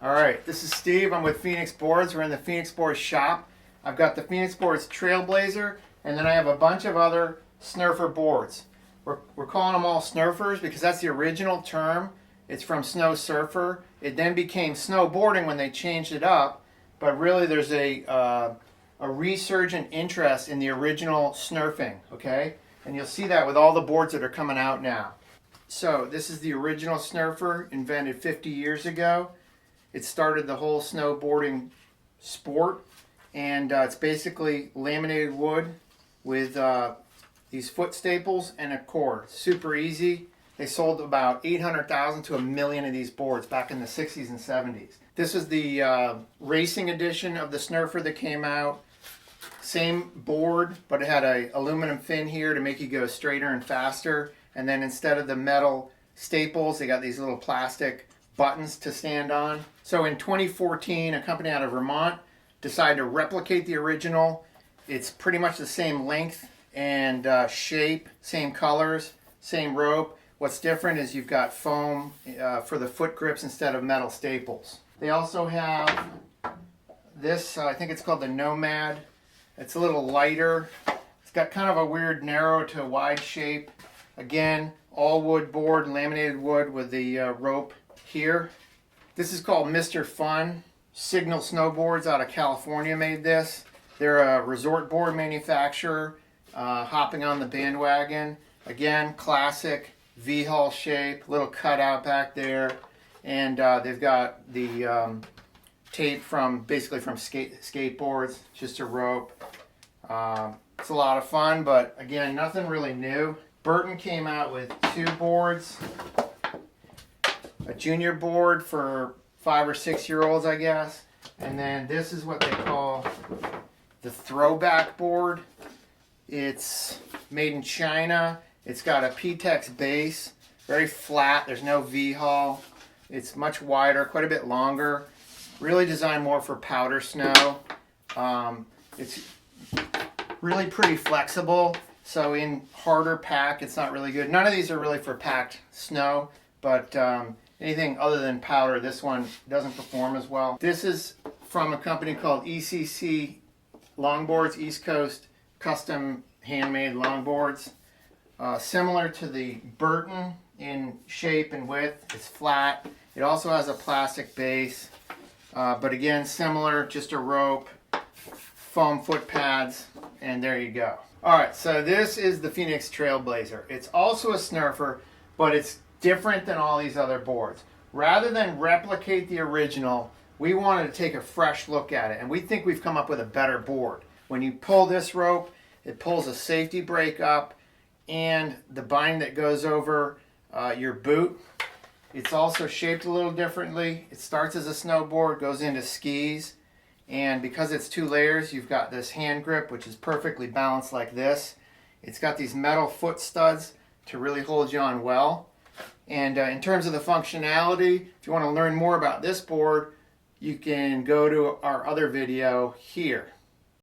All right, this is Steve. I'm with PHNX Boards. We're in the PHNX Boards shop. I've got the PHNX Boards Trailblazer, and then I have a bunch of other Snurfer boards. We're calling them all Snurfers because that's the original term. It's from snow surfer. It then became snowboarding when they changed it up, but really there's a resurgent interest in the original snurfing, okay? And you'll see that with all the boards that are coming out now. So this is the original Snurfer, invented 50 years ago. It started the whole snowboarding sport, and it's basically laminated wood with these foot staples and a cord. Super easy. They sold about 800,000 to 1 million of these boards back in the 60s and 70s. This is the racing edition of the Snurfer that came out. Same board, but it had an aluminum fin here to make you go straighter and faster. And then instead of the metal staples, they got these little plastic buttons to stand on. So in 2014, a company out of Vermont decided to replicate the original. It's pretty much the same length and shape, same colors, same rope. What's different is you've got foam for the foot grips instead of metal staples. They also have this, I think it's called the Nomad. It's a little lighter. It's got kind of a weird narrow to wide shape. Again, all wood board, laminated wood with the rope here. This is called Mr. Fun Signal Snowboards out of California made this. They're a resort board manufacturer, hopping on the bandwagon. Again, classic V-hull shape, little cutout back there, and they've got the tape from basically from skateboards, just a rope. It's a lot of fun, but again, nothing really new. Burton came out with 2 boards, a junior board for 5 or 6 year olds, I guess, and then this is what they call the Throwback Board. It's made in China. It's got a PHNX base, very flat. There's no V-hull. It's much wider, quite a bit longer. Really designed more for powder snow. It's really pretty flexible. So in harder pack, it's not really good. None of these are really for packed snow, but anything other than powder, this one doesn't perform as well. This is from a company called ECC Longboards, East Coast Custom Handmade Longboards. Similar to the Burton in shape and width. It's flat. It also has a plastic base, but again, similar, just a rope, foam foot pads, and there you go. All right, so this is the PHNX Trailblazer. It's also a Snurfer, but it's different than all these other boards. Rather than replicate the original, we wanted to take a fresh look at it, and we think we've come up with a better board. When you pull this rope, it pulls a safety brake up, and the bind that goes over your boot. It's also shaped a little differently. It starts as a snowboard, goes into skis, and because it's 2 layers, you've got this hand grip, which is perfectly balanced like this. It's got these metal foot studs to really hold you on well. And in terms of the functionality, if you want to learn more about this board, you can go to our other video here.